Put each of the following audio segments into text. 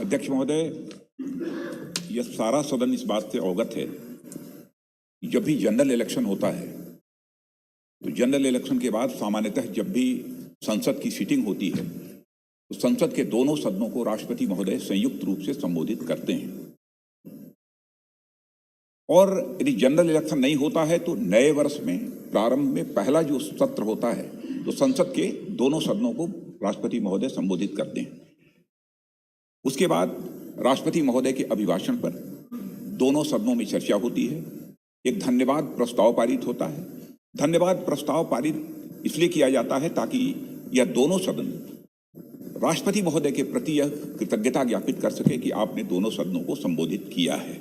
अध्यक्ष महोदय, यह सारा सदन इस बात से अवगत है कि जब भी जनरल इलेक्शन होता है तो जनरल इलेक्शन के बाद सामान्यतः जब भी संसद की सीटिंग होती है तो संसद के दोनों सदनों को राष्ट्रपति महोदय संयुक्त रूप से संबोधित करते हैं। और यदि जनरल इलेक्शन नहीं होता है तो नए वर्ष में प्रारंभ में पहला जो सत्र होता है तो संसद के दोनों सदनों को राष्ट्रपति महोदय संबोधित करते हैं। उसके बाद राष्ट्रपति महोदय के अभिभाषण पर दोनों सदनों में चर्चा होती है। एक धन्यवाद प्रस्ताव पारित होता है। धन्यवाद प्रस्ताव पारित इसलिए किया जाता है ताकि यह दोनों सदन राष्ट्रपति महोदय के प्रति यह कृतज्ञता ज्ञापित कर सके कि आपने दोनों सदनों को संबोधित किया है।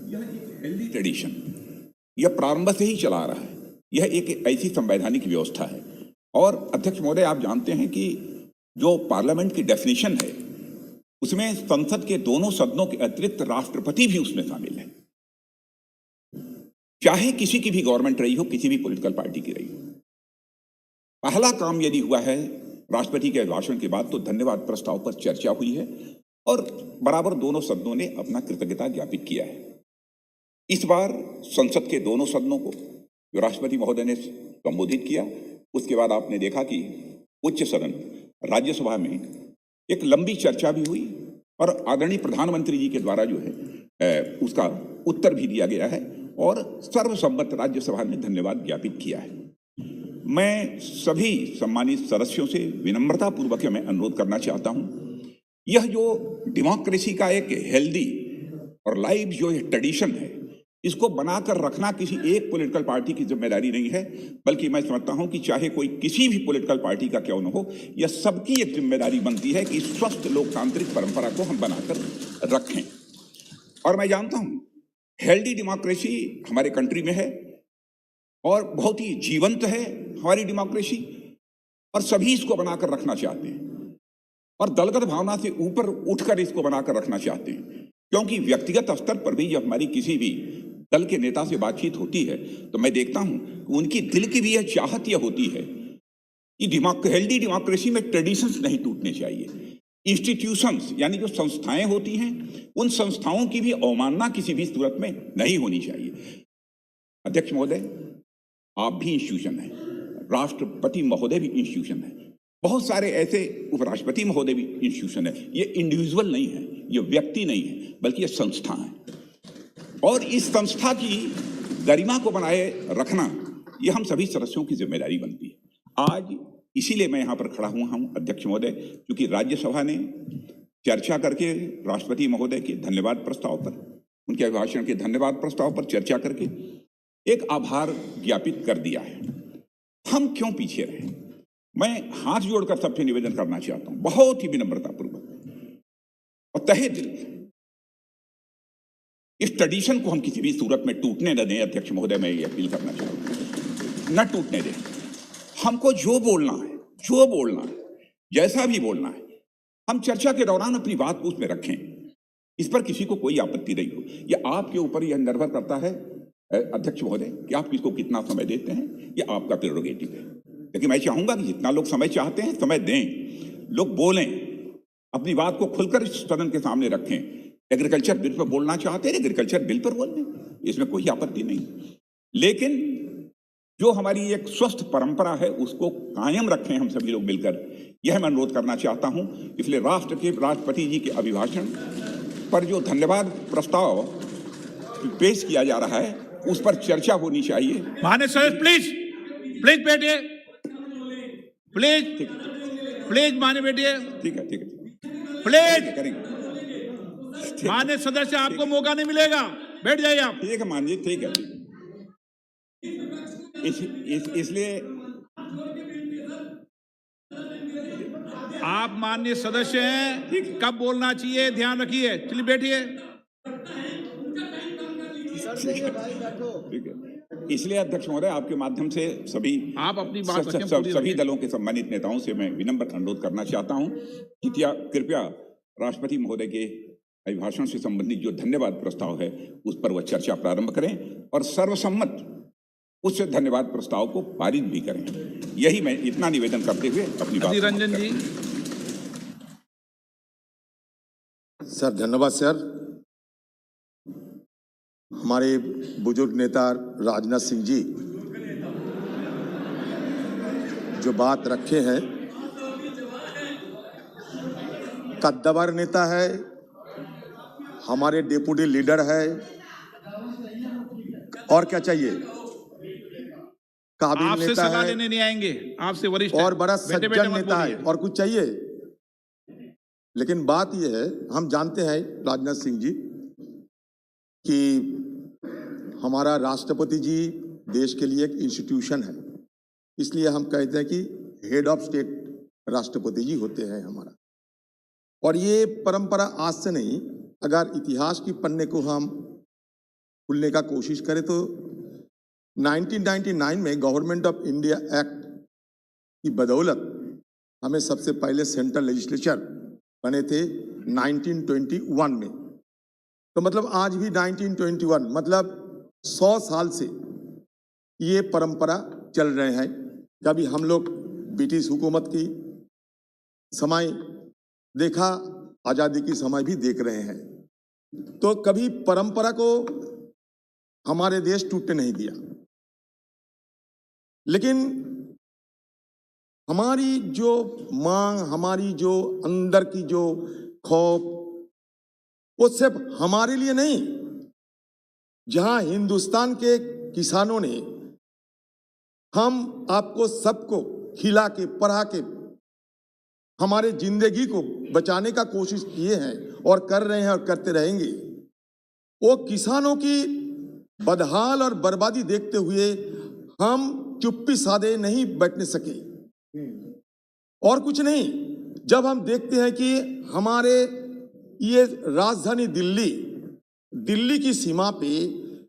यह एक हेल्दी ट्रेडिशन, यह प्रारंभ से ही चला आ रहा है। यह एक ऐसी संवैधानिक व्यवस्था है। और अध्यक्ष महोदय, आप जानते हैं कि जो पार्लियामेंट की डेफिनेशन है उसमें संसद के दोनों सदनों के अतिरिक्त राष्ट्रपति भी उसमें शामिल है, चाहे किसी की भी गवर्नमेंट रही हो, किसी भी पॉलिटिकल पार्टी की रही हो। पहला काम यदि हुआ है राष्ट्रपति के अभिभाषण के बाद तो धन्यवाद प्रस्ताव पर चर्चा हुई है और बराबर दोनों सदनों ने अपना कृतज्ञता ज्ञापित किया है। इस बार संसद के दोनों सदनों को जो राष्ट्रपति महोदय ने संबोधित किया, उसके बाद आपने देखा कि उच्च सदन राज्यसभा में एक लंबी चर्चा भी हुई और आदरणीय प्रधानमंत्री जी के द्वारा जो है उसका उत्तर भी दिया गया है और सर्वसम्मत राज्यसभा ने धन्यवाद ज्ञापित किया है। मैं सभी सम्मानित सदस्यों से विनम्रता पूर्वक मैं अनुरोध करना चाहता हूं, यह जो डेमोक्रेसी का एक हेल्दी और लाइव जो ट्रेडिशन है, इसको बनाकर रखना किसी एक पॉलिटिकल पार्टी की जिम्मेदारी नहीं है, बल्कि मैं समझता हूं कि चाहे कोई किसी भी पॉलिटिकल पार्टी का क्यों न हो, यह सबकी एक जिम्मेदारी बनती है कि स्वस्थ लोकतांत्रिक परंपरा को हम बनाकर रखें। और मैं जानता हूं हेल्दी डेमोक्रेसी हमारे कंट्री में है और बहुत ही जीवंत है हमारी डेमोक्रेसी, और सभी इसको बनाकर रखना चाहते हैं और दलगत भावना से ऊपर उठकर इसको बनाकर रखना चाहते हैं। क्योंकि व्यक्तिगत स्तर पर भी जब हमारी किसी भी दल के नेता से बातचीत होती है तो मैं देखता हूं कि उनकी दिल की भी यह चाहत यह होती है कि हेल्दी डेमोक्रेसी में ट्रेडिशंस नहीं टूटने चाहिए। इंस्टीट्यूशंस यानी जो संस्थाएं होती हैं, उन संस्थाओं की भी अवमानना किसी भी सूरत में नहीं होनी चाहिए। अध्यक्ष महोदय, आप भी इंस्टीट्यूशन हैं, राष्ट्रपति महोदय भी इंस्टीट्यूशन है, बहुत सारे ऐसे उपराष्ट्रपति महोदय भी इंस्टीट्यूशन है। ये इंडिविजुअल नहीं है, ये व्यक्ति नहीं है, बल्कि ये संस्था है और इस संस्था की गरिमा को बनाए रखना ये हम सभी सदस्यों की जिम्मेदारी बनती है। आज इसीलिए मैं यहाँ पर खड़ा हुआ हूँ अध्यक्ष महोदय, क्योंकि राज्यसभा ने चर्चा करके राष्ट्रपति महोदय के धन्यवाद प्रस्ताव पर, उनके अभिभाषण के धन्यवाद प्रस्ताव पर चर्चा करके एक आभार ज्ञापित कर दिया है। हम क्यों पीछे रहे? मैं हाथ जोड़कर सबसे निवेदन करना चाहता हूं, बहुत ही विनम्रतापूर्वक और तहे दिल, इस ट्रेडिशन को हम किसी भी सूरत में टूटने न दें। अध्यक्ष महोदय, मैं ये अपील करना चाहता हूं, न टूटने दें। हमको जो बोलना है, जैसा भी बोलना है, हम चर्चा के दौरान अपनी बात को उसमें रखें। इस पर किसी को कोई आपत्ति नहीं हो। यह आपके ऊपर यह निर्भर करता है अध्यक्ष महोदय कि आप किसको कितना समय देते हैं, ये आपका प्रेरोगेटिव है। लेकिन मैं चाहूंगा कि जितना लोग समय चाहते हैं समय दें, लोग बोलें, अपनी बात को खुलकर सदन के सामने रखें। एग्रीकल्चर बिल पर बोलना चाहते हैं, एग्रीकल्चर बिल पर बोल लें, इसमें कोई आपत्ति नहीं। लेकिन जो हमारी एक स्वस्थ परंपरा है उसको कायम रखें हम सभी लोग मिलकर, यह मैं अनुरोध करना चाहता हूं। इसलिए राष्ट्रपति जी के अभिभाषण पर जो धन्यवाद प्रस्ताव पेश किया जा रहा है उस पर चर्चा होनी चाहिए। माननीय सदस्य प्लीज बैठिए, प्लीज माननीय बैठिए। ठीक है प्लीज करेंगे। माननीय सदस्य, आपको मौका नहीं मिलेगा, बैठ जाइए आप। ठीक है मान जी, ठीक है। इसलिए आप माननीय सदस्य हैं, कब बोलना चाहिए ध्यान रखिए। चलिए बैठिए। ठीक है। इसलिए अध्यक्ष महोदय, आपके माध्यम से सभी आप अपनी बात सभी दलों के सम्मानित नेताओं से मैं विनम्र अनुरोध करना चाहता हूं कि कृपया राष्ट्रपति महोदय के अभिभाषण से संबंधित जो धन्यवाद प्रस्ताव है उस पर वह चर्चा प्रारंभ करें और सर्वसम्मत उस धन्यवाद प्रस्ताव को पारित भी करें। यही मैं इतना निवेदन करते हुए अपनी बात। रंजन जी। सर धन्यवाद सर। हमारे बुजुर्ग नेता राजनाथ सिंह जी जो बात रखे हैं, कद्दावर नेता है, हमारे डेप्यूटी लीडर है, और क्या चाहिए, काबिल आपसे नेता सलाह है लेने नहीं आएंगे, आपसे वरिष्ठ और बड़ा बेटे सज्जन मत नेता है, बोलिए। और कुछ चाहिए। लेकिन बात यह है, हम जानते हैं राजनाथ सिंह जी कि हमारा राष्ट्रपति जी देश के लिए एक इंस्टीट्यूशन है, इसलिए हम कहते हैं कि हेड ऑफ स्टेट राष्ट्रपति जी होते हैं हमारा। और ये परंपरा आज से नहीं, अगर इतिहास की पन्ने को हम खुलने का कोशिश करें तो 1999 में गवर्नमेंट ऑफ इंडिया एक्ट की बदौलत हमें सबसे पहले सेंट्रल लेजिस्लेचर बने थे 1921 में। तो मतलब आज भी 1921, मतलब 100 साल से ये परंपरा चल रहे हैं। कभी हम लोग ब्रिटिश हुकूमत की समय देखा, आज़ादी की समय भी देख रहे हैं, तो कभी परंपरा को हमारे देश टूटने नहीं दिया। लेकिन हमारी जो मांग, हमारी जो अंदर की जो खौफ, वो सिर्फ हमारे लिए नहीं, जहां हिंदुस्तान के किसानों ने हम आपको सबको खिला के पढ़ा के हमारे जिंदगी को बचाने का कोशिश किए हैं और कर रहे हैं और करते रहेंगे, वो किसानों की बदहाल और बर्बादी देखते हुए हम चुप्पी साधे नहीं बैठने सके। और कुछ नहीं, जब हम देखते हैं कि हमारे ये राजधानी दिल्ली की सीमा पे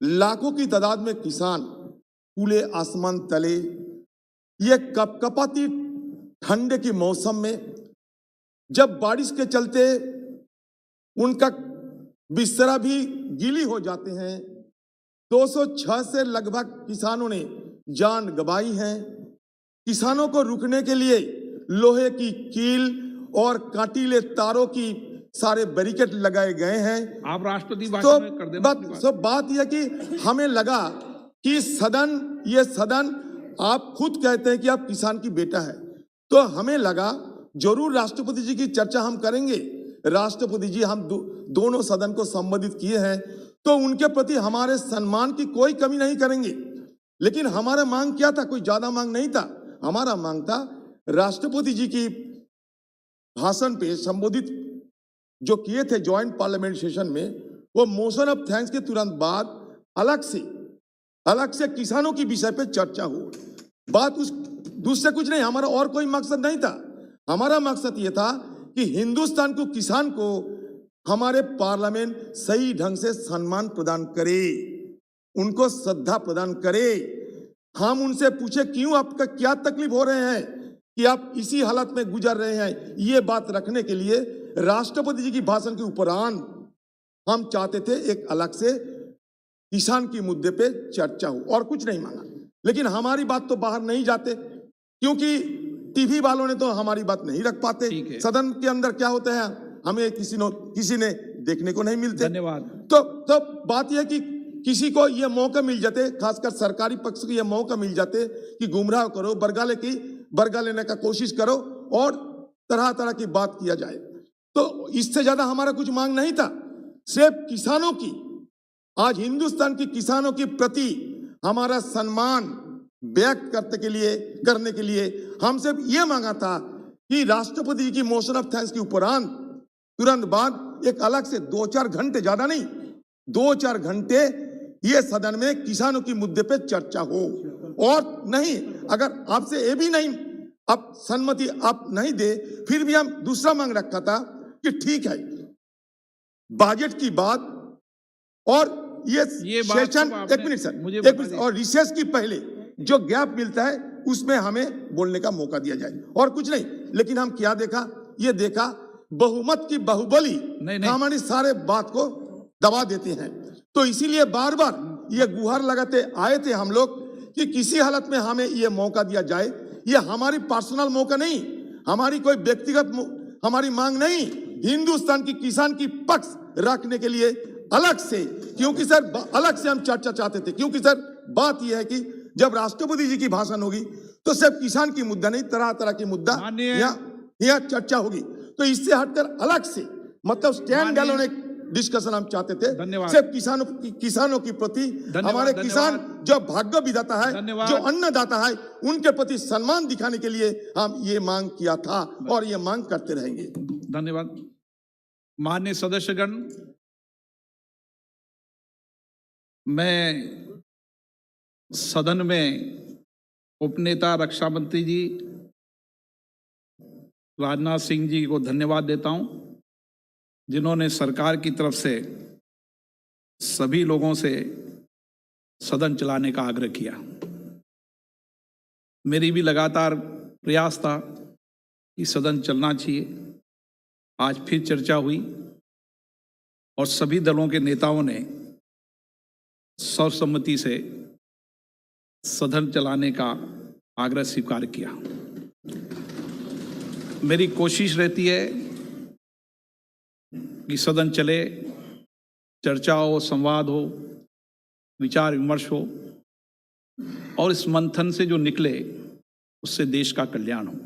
लाखों की तादाद में किसान खुले आसमान तले, ये कपकपाती ठंडे के मौसम में जब बारिश के चलते उनका बिस्तरा भी गीली हो जाते हैं, 206 से लगभग किसानों ने जान गंवाई है। किसानों को रुकने के लिए लोहे की कील और कांटीले तारों की सारे बैरिकेड लगाए गए हैं। आप राष्ट्रपति तो भाषण में कर देना अपनी बात। बात यह कि हमें लगा कि ये सदन आप खुद कहते हैं कि आप किसान की बेटा है, तो हमें लगा जरूर राष्ट्रपति जी की चर्चा हम करेंगे। राष्ट्रपति जी हम दोनों सदन को संबोधित किए हैं, तो उनके प्रति हमारे सम्मान की कोई कमी नहीं करेंगे। लेकिन हमारा मांग क्या था? कोई ज्यादा मांग नहीं था। हमारा मांग था राष्ट्रपति जी की भाषण पे संबोधित जो किए थे ज्वाइंट पार्लियामेंट सेशन में, वो मोशन ऑफ थैंक्स के तुरंत बाद अलग से किसानों की विषय पे चर्चा हो। बात उस दूसरे कुछ नहीं, हमारा और कोई मकसद नहीं था। हमारा मकसद ये था कि हिंदुस्तान को, किसान को हमारे पार्लियामेंट सही ढंग से सम्मान प्रदान करे, उनको श्रद्धा प्रदान करे। हम उनसे पूछे क्यों आपका क्या तकलीफ हो रहे हैं कि आप इसी हालत में गुजर रहे हैं। ये बात रखने के लिए राष्ट्रपति जी की भाषण के उपरांत हम चाहते थे एक अलग से किसान के मुद्दे पे चर्चा हो, और कुछ नहीं मांगा। लेकिन हमारी बात तो बाहर नहीं जाते, क्योंकि टीवी वालों ने तो हमारी बात नहीं रख पाते। सदन के अंदर क्या होता है हमें किसी ने देखने को नहीं मिलते। धन्यवाद। तो बात यह कि किसी को यह मौका मिल जाते, खासकर सरकारी पक्ष को यह मौका मिल जाते कि गुमराह करो, बरगा लेने का कोशिश करो और तरह तरह की बात किया जाए। तो इससे ज्यादा हमारा कुछ मांग नहीं था। सिर्फ किसानों की, आज हिंदुस्तान के किसानों के प्रति हमारा सम्मान व्यक्त करने के लिए हम सिर्फ ये मांगा था कि राष्ट्रपति जी की मोशन ऑफ थैंक्स के उपरांत तुरंत बाद एक अलग से 2-4 घंटे, ज्यादा नहीं 2-4 घंटे ये सदन में किसानों के मुद्दे पे चर्चा हो। और नहीं, अगर आपसे ये भी नहीं, अब सम्मति आप नहीं दे, फिर भी हम दूसरा मांग रखा था कि ठीक है, बजट की बात और ये सेशन, एक मिनट सर, और रिसेस की पहले जो गैप मिलता है उसमें हमें बोलने का मौका दिया जाए, और कुछ नहीं। लेकिन हम क्या देखा, ये देखा बहुमत की बाहुबली हमारी सारे बात को दबा देते हैं। तो इसीलिए बार बार ये गुहार लगाते आए थे हम लोग कि किसी हालत में हमें ये मौका दिया जाए। ये हमारी पर्सनल मौका नहीं, हमारी कोई व्यक्तिगत हमारी मांग नहीं, हिंदुस्तान की किसान की पक्ष रखने के लिए अलग से, क्योंकि सर अलग से हम चर्चा चाहते थे, क्योंकि सर बात यह है कि जब राष्ट्रपति जी की भाषण होगी तो सिर्फ किसान की मुद्दा नहीं, तरह तरह की मुद्दा माननीय- यहाँ चर्चा होगी। तो इससे हटकर अलग से मतलब स्टैंड एलोन एक डिस्कशन हम चाहते थे। धन्यवाद। सिर्फ किसानों के प्रति, हमारे किसान जो भाग्य विधाता है, धन्यवाद। जो अन्नदाता है, उनके प्रति सम्मान दिखाने के लिए हम ये मांग किया था और ये मांग करते रहेंगे। धन्यवाद। माननीय सदस्यगण, मैं सदन में उपनेता रक्षा मंत्री जी राजनाथ सिंह जी को धन्यवाद देता हूं, जिन्होंने सरकार की तरफ से सभी लोगों से सदन चलाने का आग्रह किया। मेरी भी लगातार प्रयास था कि सदन चलना चाहिए। आज फिर चर्चा हुई और सभी दलों के नेताओं ने सर्वसम्मति से सदन चलाने का आग्रह स्वीकार किया। मेरी कोशिश रहती है कि सदन चले, चर्चा हो, संवाद हो, विचार विमर्श हो और इस मंथन से जो निकले उससे देश का कल्याण हो।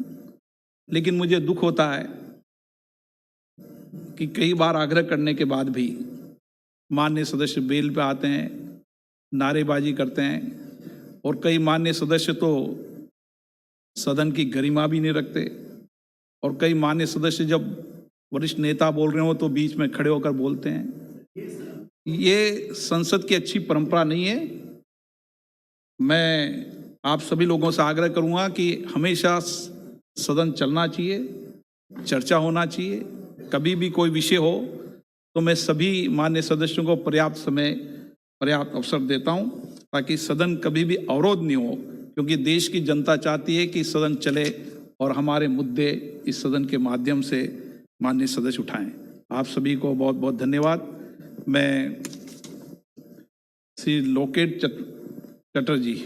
लेकिन मुझे दुख होता है कि कई बार आग्रह करने के बाद भी माननीय सदस्य बेल पे आते हैं, नारेबाजी करते हैं और कई माननीय सदस्य तो सदन की गरिमा भी नहीं रखते और कई माननीय सदस्य जब वरिष्ठ नेता बोल रहे हो तो बीच में खड़े होकर बोलते हैं। ये संसद की अच्छी परंपरा नहीं है। मैं आप सभी लोगों से आग्रह करूंगा कि हमेशा सदन चलना चाहिए, चर्चा होना चाहिए। कभी भी कोई विषय हो तो मैं सभी माननीय सदस्यों को पर्याप्त समय, पर्याप्त अवसर देता हूं ताकि सदन कभी भी अवरोध नहीं हो, क्योंकि देश की जनता चाहती है कि सदन चले और हमारे मुद्दे इस सदन के माध्यम से माननीय सदस्य उठाएं। आप सभी को बहुत बहुत धन्यवाद। मैं श्री लोकेट चटर्जी,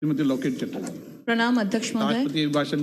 श्रीमती लोकेट चटर्जी, प्रणाम अध्यक्ष महोदय। राष्ट्रपति अभिभाषण